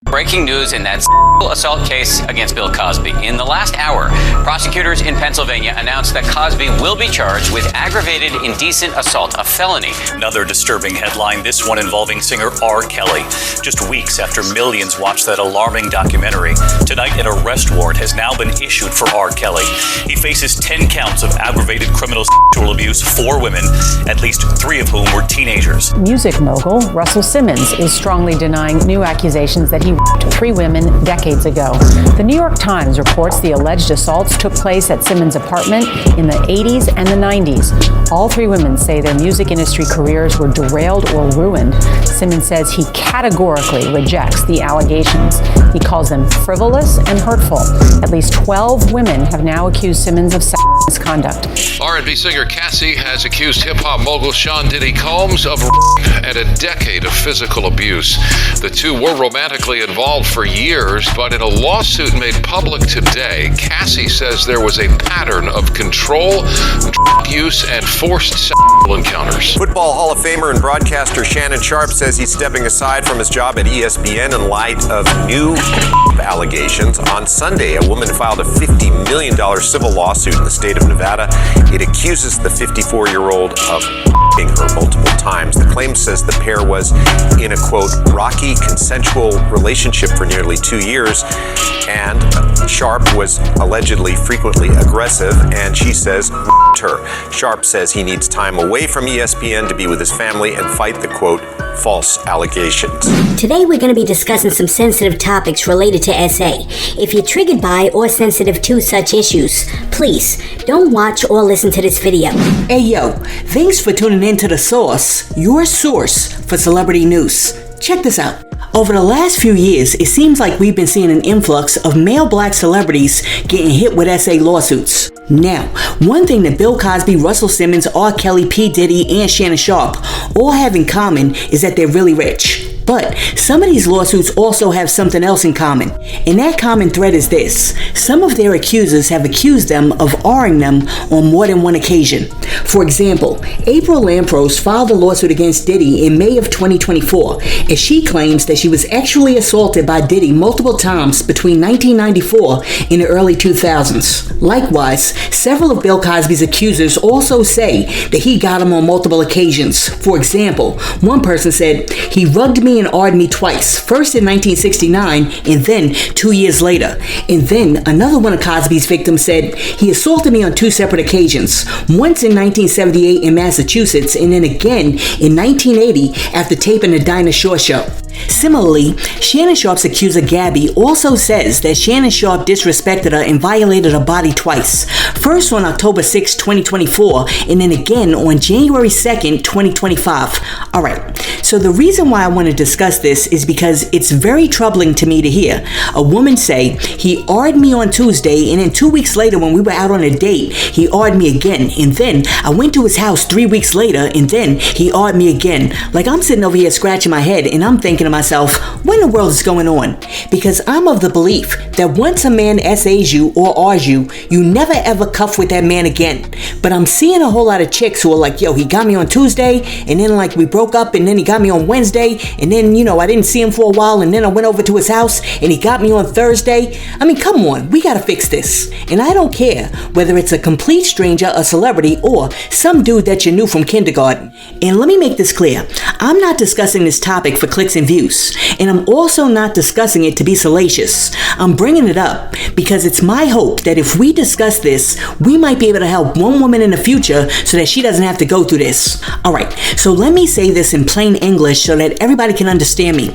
Breaking news in that assault case against Bill Cosby. In the last hour, prosecutors in Pennsylvania announced that Cosby will be charged with aggravated indecent assault, a felony. Another disturbing headline, this one involving singer R. Kelly. Just weeks after millions watched that alarming documentary, tonight an arrest warrant has now been issued for R. Kelly. He faces 10 counts of aggravated criminal sexual abuse, 4 women, at least 3 of whom were teenagers. Music mogul Russell Simmons is strongly denying new accusations that he raped 3 women decades ago. The New York Times reports the alleged assaults took place at Simmons' apartment in the 80s and the 90s. All 3 women say their music industry careers were derailed or ruined. Simmons says he categorically rejects the allegations. He calls them frivolous and hurtful. At least 12 women have now accused Simmons of sexual misconduct. R&B singer Cassie has accused hip-hop mogul Sean Diddy Combs of rape and a decade of physical abuse. The two were romantically involved for years, but in a lawsuit made public today, Cassie says there was a pattern of control, drug use, and forced sexual encounters. Football Hall of Famer and broadcaster Shannon Sharpe says he's stepping aside from his job at ESPN in light of new allegations. On Sunday, a woman filed a $50 million civil lawsuit in the state of Nevada. It accuses the 54-year-old of her multiple times. The claim says the pair was in a, quote, rocky consensual relationship for nearly 2 years, and Sharpe was allegedly frequently aggressive, and she says her. Sharpe says he needs time away from ESPN to be with his family and fight the, quote, false allegations. Today we're going to be discussing some sensitive topics related to SA. If you're triggered by or sensitive to such issues, please don't watch or listen to this video. Hey yo, thanks for tuning in to The Source, your source for celebrity news. Check this out. Over the last few years, it seems like we've been seeing an influx of male black celebrities getting hit with SA lawsuits. Now, one thing that Bill Cosby, Russell Simmons, R. Kelly, P. Diddy, and Shannon Sharpe all have in common is that they're really rich. But some of these lawsuits also have something else in common. And that common thread is this. Some of their accusers have accused them of R-ing them on more than one occasion. For example, April Lampros filed a lawsuit against Diddy in May of 2024, as she claims that she was actually assaulted by Diddy multiple times between 1994 and the early 2000s. Likewise, several of Bill Cosby's accusers also say that he got him on multiple occasions. For example, one person said, he rugged me and R-ed me twice, first in 1969 and then 2 years later. And then another one of Cosby's victims said, he assaulted me on 2 separate occasions, once in 1978 in Massachusetts and then again in 1980 after taping the Dinah Shore Show. Similarly, Shannon Sharpe's accuser Gabby also says that Shannon Sharpe disrespected her and violated her body twice. First on October 6, 2024, and then again on January 2nd, 2025. Alright, so the reason why I want to discuss this is because it's very troubling to me to hear a woman say, he R-ed me on Tuesday, and then 2 weeks later when we were out on a date, he R-ed me again, and then I went to his house 3 weeks later, and then he R-ed me again. Like, I'm sitting over here scratching my head, and I'm thinking to myself, what in the world is going on? Because I'm of the belief that once a man SAs you or R's you, you never ever cuff with that man again. But I'm seeing a whole lot of chicks who are like, yo, he got me on Tuesday, and then like we broke up, and then he got me on Wednesday, and then, you know, I didn't see him for a while, and then I went over to his house, and he got me on Thursday. I mean, come on, we gotta fix this. And I don't care whether it's a complete stranger, a celebrity, or some dude that you knew from kindergarten. And let me make this clear. I'm not discussing this topic for clicks and views, and I'm also not discussing it to be salacious. I'm bringing it up because it's my hope that if we discuss this, we might be able to help one woman in the future so that she doesn't have to go through this. Alright, so let me say this in plain English so that everybody can understand me.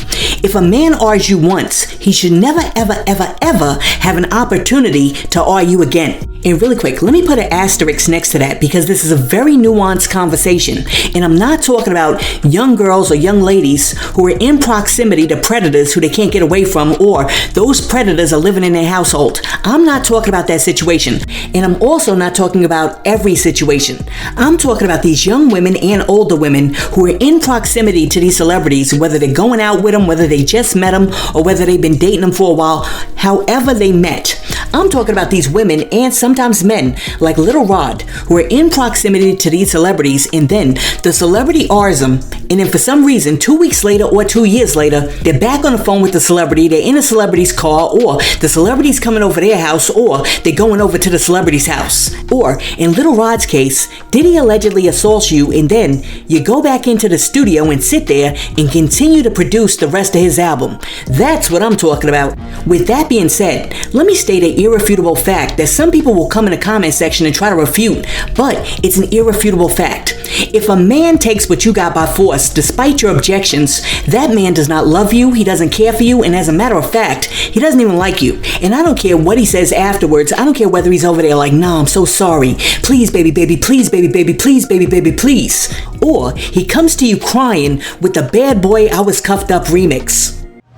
If a man R's you once, he should never ever ever ever have an opportunity to R you again. And really quick, let me put an asterisk next to that because this is a very nuanced conversation. And I'm not talking about young girls or young ladies who are in proximity to predators who they can't get away from, or those predators are living in their household. I'm not talking about that situation. And I'm also not talking about every situation. I'm talking about these young women and older women who are in proximity to these celebrities, whether they're going out with them, whether they just met them, or whether they've been dating them for a while, however they met. I'm talking about these women and sometimes men like Little Rod who are in proximity to these celebrities, and then the celebrity R's them, and then for some reason 2 weeks later or 2 years later they're back on the phone with the celebrity, they're in a celebrity's car, or the celebrity's coming over their house, or they're going over to the celebrity's house. Or in Little Rod's case, did he allegedly assault you and then you go back into the studio and sit there and continue to produce the rest of his album? That's what I'm talking about. With that being said, let me state an irrefutable fact that some people will come in the comment section and try to refute, but it's an irrefutable fact. If a man takes what you got by force, despite your objections, that man does not love you, he doesn't care for you, and as a matter of fact, he doesn't even like you. And I don't care what he says afterwards. I don't care whether he's over there like, nah, I'm so sorry. Please, baby, baby, please, baby, baby, please, baby, baby, please. Or he comes to you crying with the Bad Boy I Was Cuffed Up remix.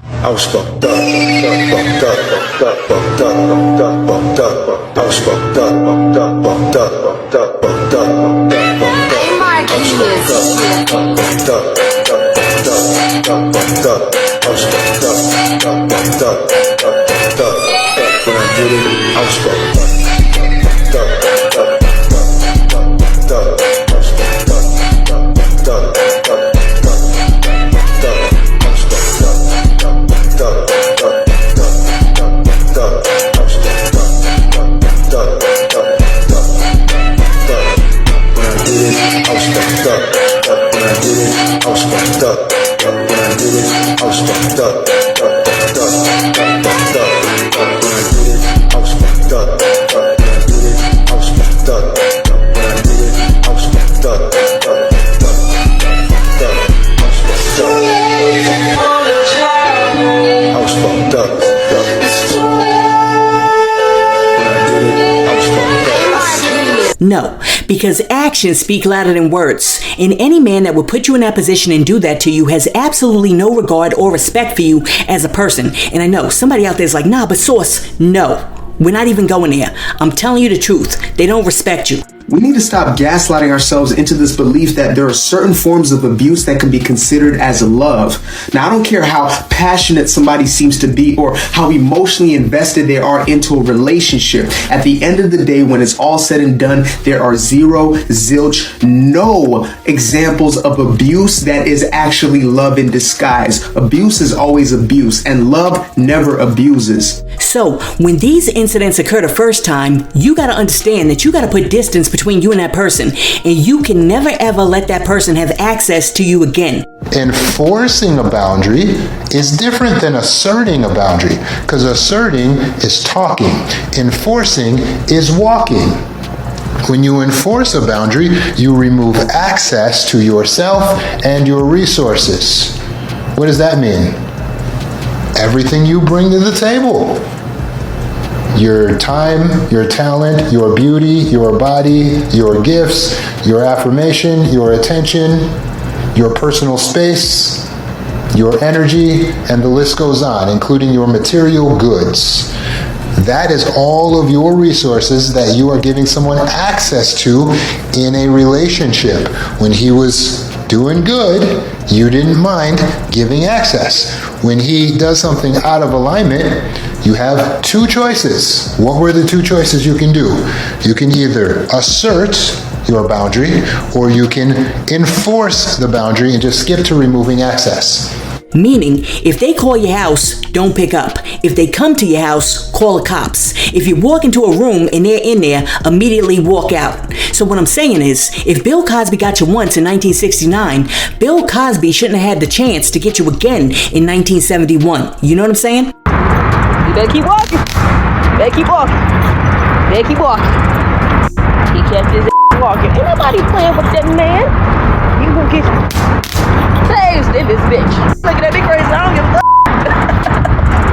I was fucked up, fucked up, fucked up, fucked up, fucked up, fucked up, fucked up. I was fucked up, fucked up, fucked up, fucked up, fucked up, fucked up, fucked up. Hey, Mark, I was fucked up, fucked up, fucked up, fucked up. I was fucked up, fucked up, fucked up. When I did it, I was fucked up, fucked up, fucked up, fucked up. I was fucked up, fucked up, fucked up. No, because actions speak louder than words. And any man that would put you in that position and do that to you has absolutely no regard or respect for you as a person. And I know somebody out there is like, nah, but Sauce, no. We're not even going there. I'm telling you the truth. They don't respect you. We need to stop gaslighting ourselves into this belief that there are certain forms of abuse that can be considered as love. Now, I don't care how passionate somebody seems to be or how emotionally invested they are into a relationship. At the end of the day, when it's all said and done, there are no examples of abuse that is actually love in disguise. Abuse is always abuse, and love never abuses. So, when these incidents occur the first time, you got to understand that you got to put distance between you and that person, and you can never ever let that person have access to you again. Enforcing a boundary is different than asserting a boundary, because asserting is talking. Enforcing is walking. When you enforce a boundary, you remove access to yourself and your resources. What does that mean? Everything you bring to the table. Your time, your talent, your beauty, your body, your gifts, your affirmation, your attention, your personal space, your energy, and the list goes on, including your material goods. That is all of your resources that you are giving someone access to in a relationship. When he was doing good, you didn't mind giving access. When he does something out of alignment, you have two choices. What were the two choices you can do? You can either assert your boundary, or you can enforce the boundary and just skip to removing access. Meaning, if they call your house, don't pick up. If they come to your house, call the cops. If you walk into a room and they're in there, immediately walk out. So what I'm saying is, if Bill Cosby got you once in 1969, Bill Cosby shouldn't have had the chance to get you again in 1971. You know what I'm saying? You better keep walking. You better keep walking. You better keep walking. He kept his ass walking. Ain't nobody playing with that man. You gonna get saved in this bitch. Look at that big crazy. I don't give a fuck.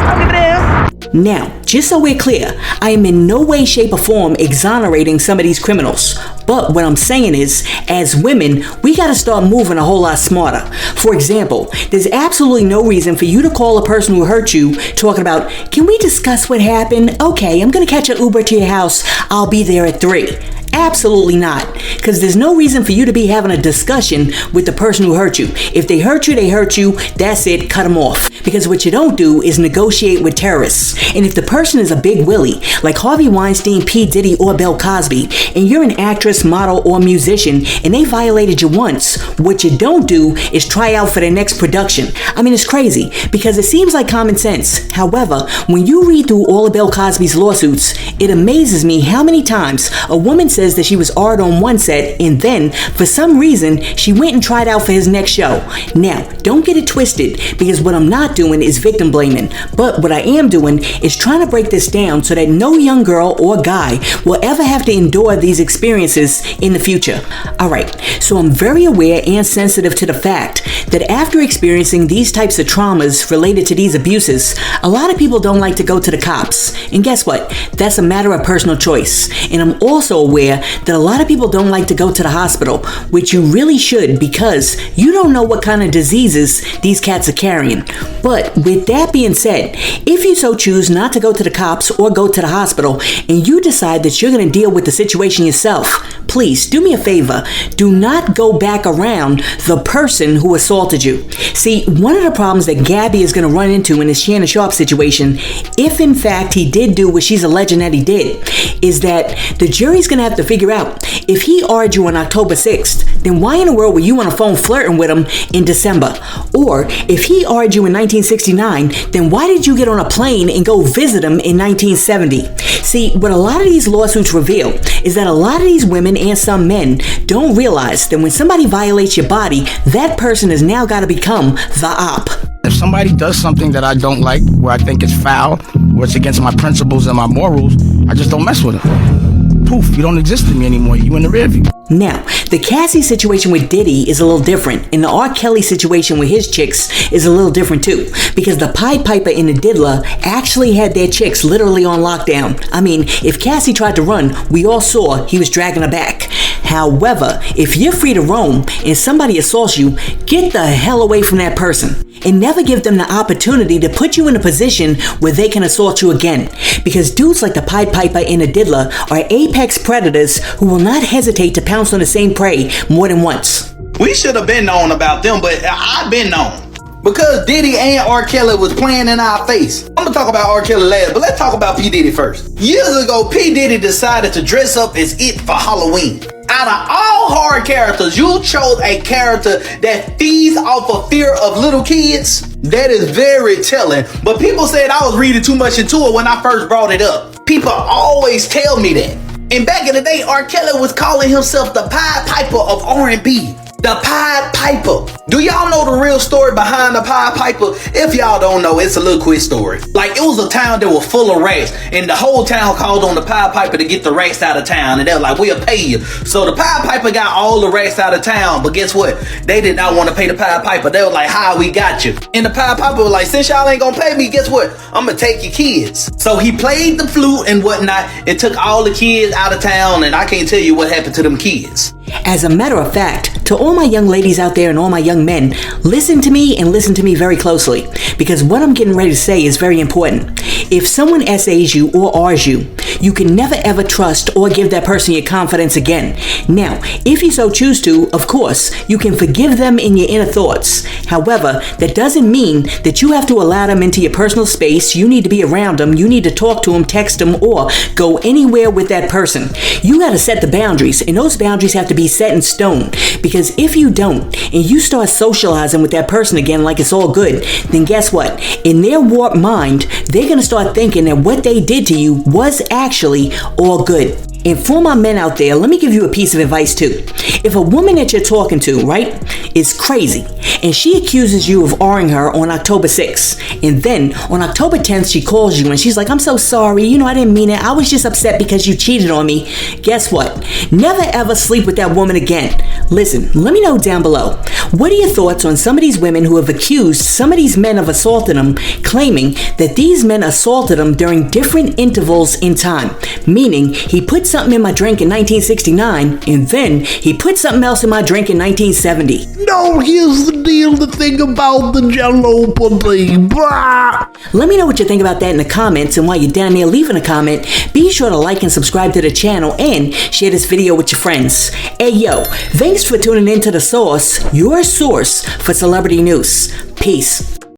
I don't give a damn. Now, just so we're clear, I am in no way, shape, or form exonerating some of these criminals. But what I'm saying is, as women, we gotta start moving a whole lot smarter. For example, there's absolutely no reason for you to call a person who hurt you talking about, can we discuss what happened? Okay, I'm gonna catch an Uber to your house. I'll be there at 3. Absolutely not. Because there's no reason for you to be having a discussion with the person who hurt you. If they hurt you, they hurt you. That's it. Cut them off. Because what you don't do is negotiate with terrorists. And if the person is a big willy, like Harvey Weinstein, P. Diddy, or Bill Cosby, and you're an actress, model, or musician, and they violated you once, what you don't do is try out for their next production. I mean, it's crazy, because it seems like common sense. However, when you read through all of Bill Cosby's lawsuits, it amazes me how many times a woman says that she was hard on one set, and then, for some reason, she went and tried out for his next show. Now, don't get it twisted, because what I'm not doing is victim blaming, but what I am doing is trying to break this down so that no young girl or guy will ever have to endure these experiences in the future. Alright, so I'm very aware and sensitive to the fact that after experiencing these types of traumas related to these abuses, a lot of people don't like to go to the cops. And guess what? That's a matter of personal choice. And I'm also aware that a lot of people don't like to go to the hospital, which you really should, because you don't know what kind of diseases these cats are carrying. But with that being said, if you so choose not to go to the cops or go to the hospital, and you decide that you're going to deal with the situation yourself, please do me a favor. Do not go back around the person who assaulted you. See, one of the problems that Gabby is going to run into in this Shannon Sharpe situation, if in fact he did do what she's alleging that he did, is that the jury's going to have to figure out, if he argued you on October 6th, then why in the world were you on the phone flirting with him in December? Or if he argued you in 1969, then why did you get on a plane and go visit him in 1970? See, what a lot of these lawsuits reveal is that a lot of these women and some men don't realize that when somebody violates your body, that person has now got to become the op. If somebody does something that I don't like, where I think it's foul, where it's against my principles and my morals, I just don't mess with them. Poof, you don't exist to me anymore. You in the rear view. Now, the Cassie situation with Diddy is a little different, and the R. Kelly situation with his chicks is a little different too, because the Pied Piper and the Diddler actually had their chicks literally on lockdown. I mean, if Cassie tried to run, we all saw he was dragging her back. However, if you're free to roam and somebody assaults you, get the hell away from that person. And never give them the opportunity to put you in a position where they can assault you again. Because dudes like the Pied Piper and the Diddler are apex predators who will not hesitate to pounce on the same prey more than once. We should have been known about them, but I've been known. Because Diddy and R. Kelly was playing in our face. I'm gonna talk about R. Kelly last, but let's talk about P. Diddy first. Years ago, P. Diddy decided to dress up as it for Halloween. Out of all horror characters, you chose a character that feeds off of fear of little kids. That is very telling. But people said I was reading too much into it when I first brought it up. People always tell me that. And back in the day, R. Kelly was calling himself the Pied Piper of R&B. The Pied Piper. Do y'all know the real story behind the Pied Piper? If y'all don't know, it's a little quick story. Like, it was a town that was full of rats, and the whole town called on the Pied Piper to get the rats out of town, and they were like, we'll pay you. So the Pied Piper got all the rats out of town, but guess what? They did not want to pay the Pied Piper. They were like, hi, we got you. And the Pied Piper was like, since y'all ain't gonna pay me, guess what? I'm gonna take your kids. So he played the flute and whatnot, and took all the kids out of town, and I can't tell you what happened to them kids. As a matter of fact, to all my young ladies out there and all my young men, listen to me and listen to me very closely, because what I'm getting ready to say is very important. If someone SAs you or Rs you, you can never ever trust or give that person your confidence again. Now, if you so choose to, of course, you can forgive them in your inner thoughts. However, that doesn't mean that you have to allow them into your personal space. You need to be around them. You need to talk to them, text them, or go anywhere with that person. You got to set the boundaries, and those boundaries have to be set in stone, because if you don't and you start socializing with that person again like it's all good, then guess what? In their warped mind, they're going to start thinking that what they did to you was actually all good. And for my men out there, let me give you a piece of advice too. If a woman that you're talking to, right, is crazy, and she accuses you of R-ing her on October 6th, and then on October 10th she calls you and she's like, I'm so sorry, I didn't mean it, I was just upset because you cheated on me. Guess what? Never ever sleep with that woman again. Listen, let me know down below. What are your thoughts on some of these women who have accused some of these men of assaulting them, claiming that these men assaulted them during different intervals in time, meaning he put something in my drink in 1969, and then he put something else in my drink in 1970. No, here's the deal, the thing about the Jell-O pudding. Blah! Let me know what you think about that in the comments, and while you're down there leaving a comment, be sure to like and subscribe to the channel and share this video with your friends. Hey yo, thanks for tuning in to The Source, your source for celebrity news. Peace.